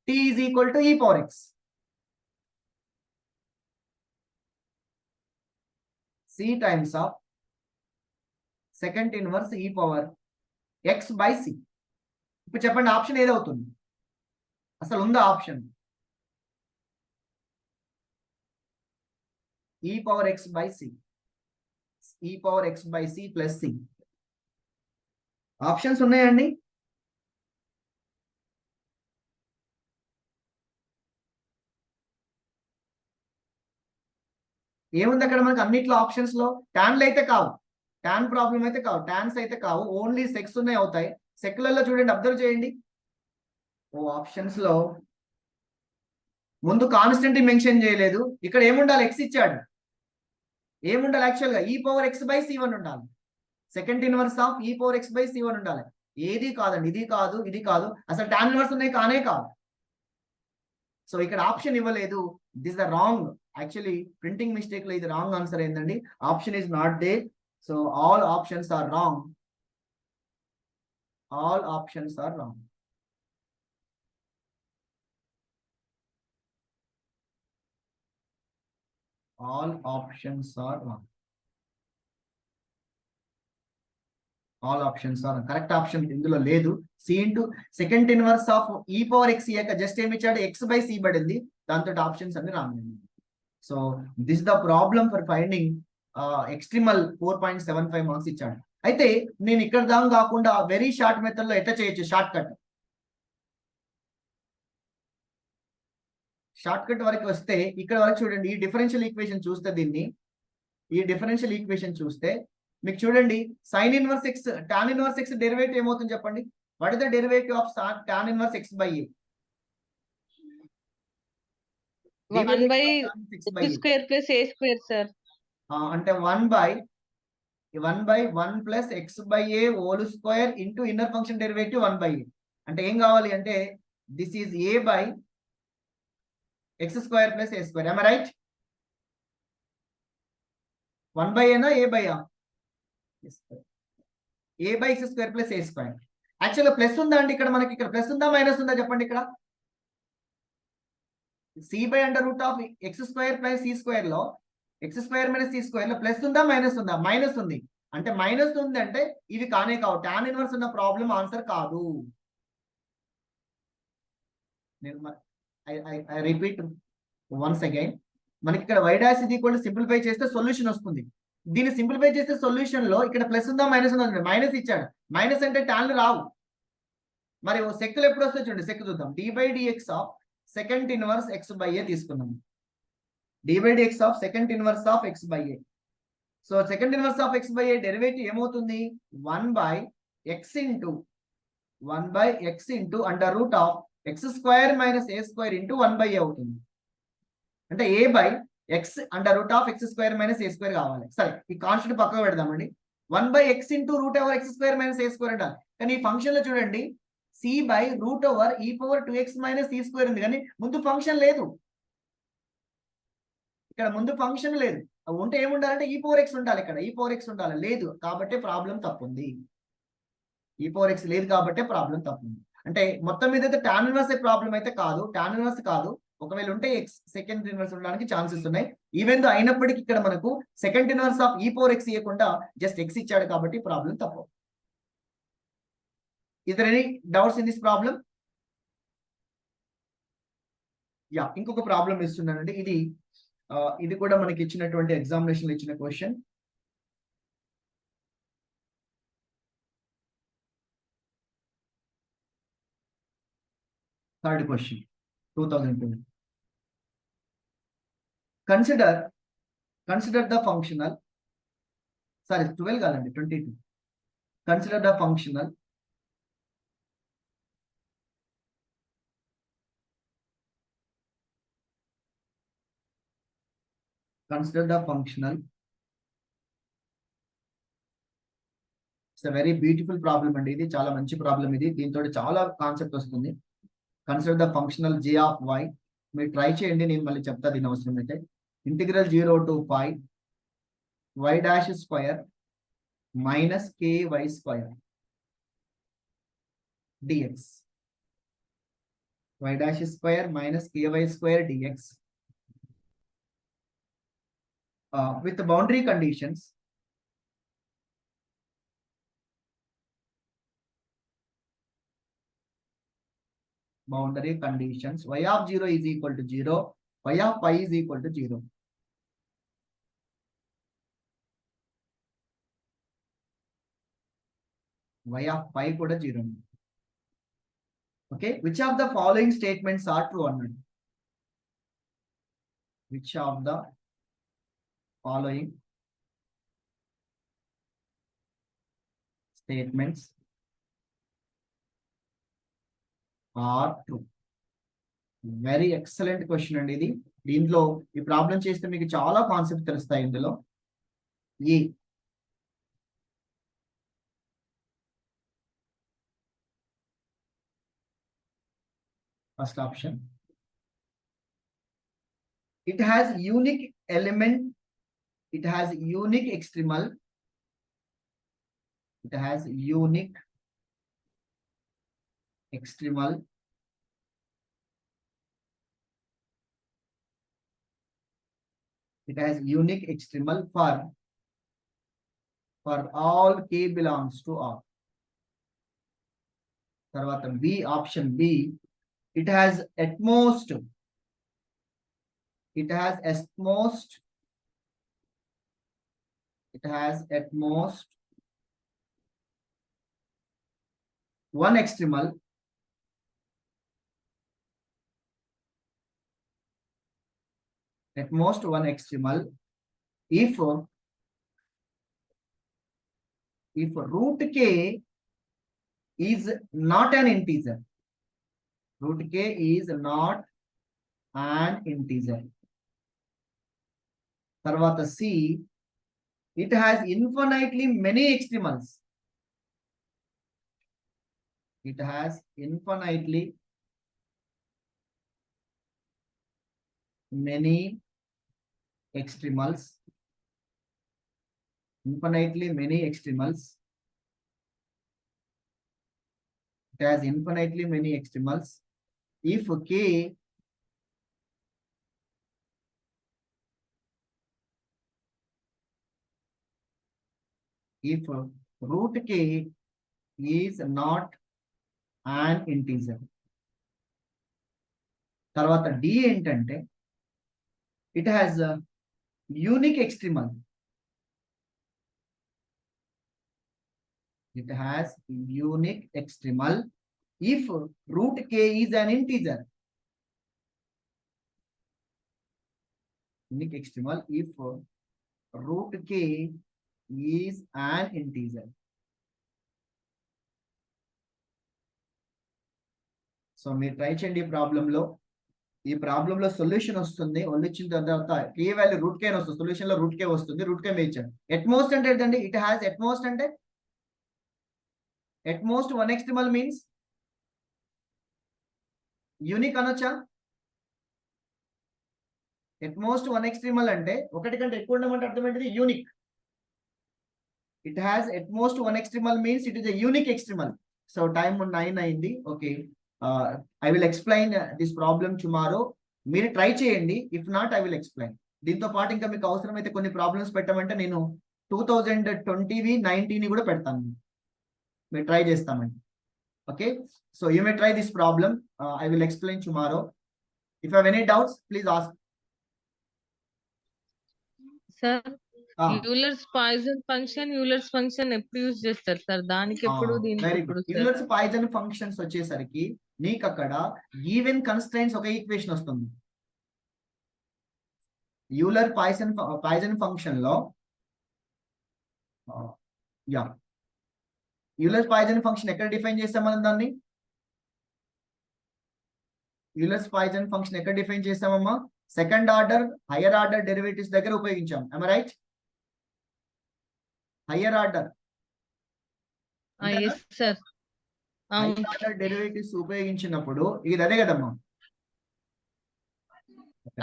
t is equal to e⁴x. c times of secant inverse e⁴x by c. ఇప్పుడు చెప్పండి option ఏదవుతుంది? అసలు ఉందా option? e⁴x by c. e⁴x by c plus c. Options ఉన్నాయండి? ఏముంది అక్కడ మనకు అన్నిట్లో options లో? ట్యాన్లు అయితే కావు, ట్యాన్ ప్రాబ్లం అయితే కావు, ట్యాన్స్ అయితే కావు, ఓన్లీ సెక్స్ ఉన్నాయి అవుతాయి. సెక్యులర్లో చూడండి, అబ్జర్వ్ చేయండి. ఓ ఆప్షన్స్ లో ముందు కాన్స్టెంట్ మెన్షన్ చేయలేదు. ఇక్కడ ఏముండాలి? ఎక్స్ ఇచ్చాడు. ఏముండాలి యాక్చువల్ గా? e⁴x by c1 ఉండాలి. Second inverse of e⁴x by c1 ఉండాలి. ఏది కాదండి, ఇది కాదు, ఇది కాదు, అసలు టాన్ ఇన్వర్స్ ఉన్నాయి కానే కాదు. సో ఇక్కడ ఆప్షన్ ఇవ్వలేదు. This the wrong, actually printing mistake లో ఇది రాంగ్ ఆన్సర్ ఏంటండి. Option is not there. So all options are wrong. All options are wrong. All options are wrong. All options are wrong. Correct option ఇందులో లేదు. c into secant inverse of e⁴x యొక్క just ఏమి ఇచ్చాడు? x by c పడింది. దాంతో options అన్ని wrong. So this the problem for finding ఎక్స్ట్రీమల్ 4.75 marks ఇచ్చాడు. అయితే నేను ఇక్కడ దాకా కాకుండా వెరీ షార్ట్ మెథడ్ లో ఎట్లా చేయొచ్చు? షార్ట్ కట్ వరకు వస్తే ఇక్కడ వరకు చూడండి. ఈ డిఫరెన్షియల్ ఈక్వేషన్ చూస్తే, ఈ డిఫరెన్షియల్ ఈక్వేషన్ చూస్తే మీకు చూడండి, sine inverse x, tan inverse x derivative ఏమవుతుంది చెప్పండి? What is the derivative of tan inverse x by a? 1 by 6 by x square plus a square, sir. అంటే 1 by 1 plus x by a whole square into inner function derivative 1 by a. అంటే ఏం కావాలి అంటే this is a by x square plus a square. Am I right? 1 by a na a by a? Yes, a by x square plus a square. యాక్చువల్గా plus ఉందా అండి ఇక్కడ మనకి? ఇక్కడ ప్లస్ ఉందా మైనస్ ఉందా చెప్పండి? ఇక్కడ c by under root of x square plus c square లో x square minus c square లో ప్లస్ ఉందా మైనస్ ఉందా? మైనస్ ఉంది. అంటే మైనస్ ఉంది అంటే ఇవి కానే కావు. టాన్ ఇన్వర్స్ ఉన్న ప్రాబ్లం ఆన్సర్ కాదు. I repeat once again. మనకి ఇక్కడ y డాష్ ఇది ఈక్వల్ టు సింప్లిఫై చేస్తే సొల్యూషన్ వస్తుంది. దీన్ని సింప్లిఫై చేస్తే సొల్యూషన్ లో ఇక్కడ ప్లస్ ఉందా మైనస్ ఉందా? మైనస్ ఇచ్చాడు. మైనస్ అంటే టాన్లు రావు. మరి సెక్కులు ఎప్పుడు వస్తాయి చూడండి. సెక్ చూద్దాం. d by dx of second inverse x by a తీసుకున్నాం. d by dx of second inverse of x by a. So second inverse of x by a derivative ఏమవుతుంది? 1 by x into under root of x square minus a square into 1 by a అవుతుంది. అంటే a by x under root of x square minus a square కావాలి. సరే, ఈ constant పక్కకు పెడదామండి. 1 by x into root over x square minus a square అంటారు. కానీ ఈ function లో చూడండి c by root over e power 2x minus c square ఉంది, కానీ ముందు ఫంక్షన్ లేదు. ఇక్కడ ముందు ఫంక్షన్ లేదు. ఉంటే ఏముండాలంటే e పవర్ x ఉండాలి. ఇక్కడ e పవర్ x ఉండాలి. లేదు కాబట్టి ప్రాబ్లం తప్పుంది. e పవర్ x లేదు కాబట్టి ప్రాబ్లం తప్పుంది. అంటే మొత్తం మీద అయితే టాన్ ఇన్వర్స్ ప్రాబ్లం అయితే కాదు. టాన్ ఇన్వర్స్ కాదు. ఒకవేళ ఉంటే x సెకండ్ ఇన్వర్స్ ఉండడానికి ఛాన్సెస్ ఉన్నాయి. ఈవెన్ దో అయినప్పటికీ ఇక్కడ మనకు second inverse of e power x ఇవ్వకుండా జస్ట్ x ఇచ్చాడు కాబట్టి ప్రాబ్లం తప్పు. Is there any doubts in this problem? Yeah, ఇంకొక ప్రాబ్లం ఇస్తున్నానండి. ఇది కూడా మనకి ఇచ్చినటువంటి ఎగ్జామినేషన్ ఇచ్చిన question. Third question 2002. Consider the functional. Sorry, 12 కాదండి, 22. Consider the functional it's very beautiful problem అండి. ఇది చాలా మంచి ప్రాబ్లం. ఇది దీంతో చాలా కాన్సెప్ట్ వస్తుంది. Consider the functional j of y. మీరు ట్రై చేయండి, నేను మళ్ళీ చెప్తా దీని అవసరం అయితే. Integral 0 to π y dash square minus ky square dx. y dash square minus ky square dx with boundary conditions. Boundary conditions. Y of 0 is equal to 0. Y of pi is equal to 0. Y of pi kuda 0. Okay. Which of the following statements are true or not? Which of the following statements are true? Very excellent question అండి ఇది. దీంట్లో ఈ problem చేస్తే మీకు చాలా concept తెలుస్తాయి. ఇందులో ఈ first option, it has unique element, it has unique extremal, it has unique extremal, it has unique extremal for all k belongs to R. తర్వాత B, option B, it has at most one extremal, at most one extremal if root k is not an integer. Root k is not an integer. తర్వాత C, it has infinitely many extremals. It has infinitely many extremals. Infinitely many extremals. It has infinitely many extremals. If K if root K is not an integer. తర్వాత D ఏంటంటే it has a unique extremal. It has unique extremal if root K is an integer. Unique extremal if root K is an integer. So మీరు try చేయండి ఈ ప్రాబ్లంలో. ఈ ప్రాబ్లంలో solution వస్తుంది. వచ్చిన తర్వాత కే వాల్యూ రూట్ కే వస్తుంది. సొల్యూషన్ లో రూట్ కే వస్తుంది. రూట్ కే మీరు ఇచ్చాడు. ఎట్మోస్ట్ అంటే ఏంటండి? ఇట్ హ్యాస్ ఎట్మోస్ట్ అంటే at most one extremal means unique అనొచ్చా? ఎట్మోస్ట్ వన్ ఎక్స్ట్రిమల్ అంటే ఒకటి కంటే ఎక్కువ ఉండమంటే అర్థం ఏంటిది? Unique. It has at most one extremal means it is a unique extremal. So time 9 అయింది. Okay, I will explain this problem tomorrow. మీరు ట్రై చేయండి. If not I will explain. దీంతో పాటు ఇంకా మీకు అవసరమైతే కొన్ని ప్రాబ్లమ్స్ పెట్టమంటే నేను 2020వి 19 కూడా పెడతాను. మీరు ట్రై చేస్తామండి. Okay, so you may try this problem. I will explain tomorrow. If you have any doubts please ask. Sir, Euler's Poisson function ఎప్పుడు యూజ్ చేస్తారు సార్? దానికి ఎప్పుడు, దీనికి ఎప్పుడు? యూలర్స్ పాయిజన్ ఫంక్షన్స్ వచ్చేసరికి నీకు అక్కడ ఈవెన్ కన్స్ట్రైన్స్ ఒక ఈక్వేషన్ వస్తుంది. యూలర్ పాయిజన్ ఫంక్షన్ లో యూలర్స్ పాయిజన్ ఫంక్షన్ ఎక్కడ డిఫైన్ చేస్తాం మనం దాన్ని? యూలర్స్ పాయిజన్ ఫంక్షన్ ఎక్కడ డిఫైన్ చేస్తామమ్మా? Second order higher order derivatives దగ్గర ఉపయోగించాం. am I right? హయ్యర్ ఆర్డర్ డెరివేటివ్స్ ఉపయోగించినప్పుడు ఇది అదే కదమ్మా.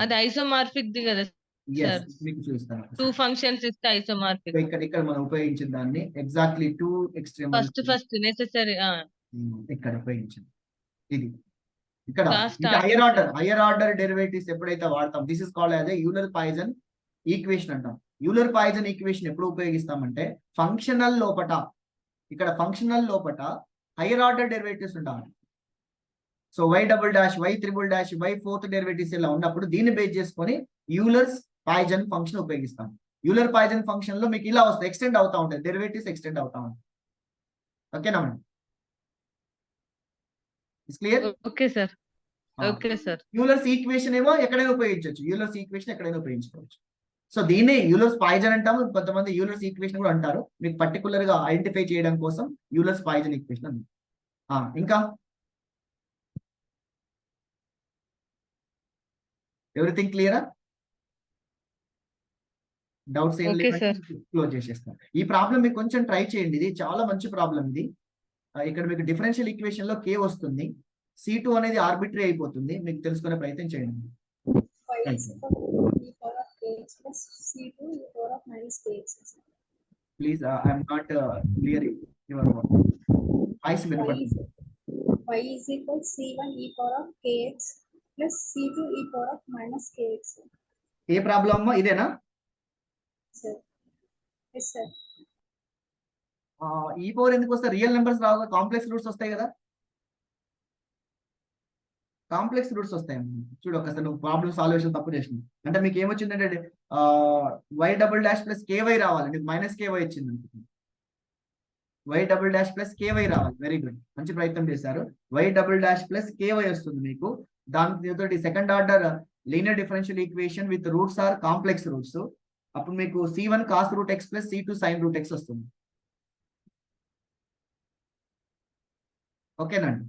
అది ఐసోమార్ఫిక్ ది కదా? మీకు చూస్తాను. టూ ఫంక్షన్స్ ఇస్తే ఐసోమార్ఫిక్. ఇక్కడ మనం ఉపయోగించిన దాన్ని ఎగ్జాక్ట్లీ టూ ఎక్స్ట్రీమల్ ఫస్ట్ నెసెసరీ ఇక్కడ ఉపయోగించింది. ఇది ఇక్కడ హయ్యర్ ఆర్డర్ డెరివేటివ్స్ ఎప్పుడైతే వాడతాం, this is called as a Euler poison equation అంటాం. యూలర్ పాయిజన్ ఈక్వేషన్ ఎప్పుడు ఉపయోగిస్తామంటే ఫంక్షనల్ లోపట, ఇక్కడ ఫంక్షనల్ లోపట హయ్యర్ ఆర్డర్ డెరివేటివ్స్ ఉంటాయి. So y double dash, y triple dash, y fourth derivatives ఇలా ఉన్నప్పుడు దీన్ని బేస్ చేసుకొని యూలర్స్ పాయిజన్ ఫంక్షన్ ఉపయోగిస్తాం. యూలర్ పాయిజన్ ఫంక్షన్ లో మీకు ఇలా వస్తాయి, ఎక్స్టెండ్ అవుతా ఉంటాయి, డెరివేటివ్స్ ఎక్స్టెండ్ అవుతా ఉంటాయి. ఓకేనా madam? It's clear? Okay sir. Okay sir. Euler's equation ఏమో ఎక్కడైనా ఉపయోగించవచ్చు. యూలర్స్ ఈక్వేషన్ ఎక్కడైనా ఉపయోగించుకోవచ్చు. సో దీన్ని యూలర్స్ పాయిజన్ అంటాము. కొంతమంది యూలర్స్ ఈక్వేషన్ కూడా అంటారు. మీకు పర్టికులర్ గా ఐడెంటిఫై చేయడం కోసం యూలర్స్ పాయిజన్ ఈక్వేషన్ అని. ఇంకా ఎవ్రీథింగ్ క్లియరా? డౌట్స్ ఏం లేదంటే క్లోజ్ చేసేస్తాం. ఈ ప్రాబ్లం మీకు కొంచెం ట్రై చేయండి. ఇది చాలా మంచి ప్రాబ్లం. ఇది ఇక్కడ మీకు డిఫరెన్షియల్ ఈక్వేషన్ లో కే వస్తుంది. C2 అనేది ఆర్బిటరీ అయిపోతుంది. మీకు తెలుసుకునే ప్రయత్నం చేయండి. Please I'm not clear your voice వినపడుతుంది. y is equal c1 e power of kx plus c2 e power of minus kx. A problem అమ్మా? ఇదేనా? Sir. Yes sir. ఈ పవర్ ఎందుకు వస్తాయి? రియల్ నెంబర్స్ రావు, కాంప్లెక్స్ రూట్స్ వస్తాయి కదా. Complex roots వస్తాయి. చూడు ఒకసారి నువ్వు ప్రాబ్లమ్ సాల్వేషన్ తప్పు చేసినావు అంటే మీకు ఏమొచ్చిందంటే y double dash plus KY రావాలి, నీకు మైనస్ KY వచ్చింది అనుకుంటుంది. y double dash plus KY రావాలి. వెరీ గుడ్, మంచి ప్రయత్నం చేశారు. y double dash plus KY వస్తుంది మీకు. దాని second order linear differential equation with roots are complex roots. అప్పుడు మీకు C1 cos root x plus C2 sin root x వస్తుంది. ఓకేనండి.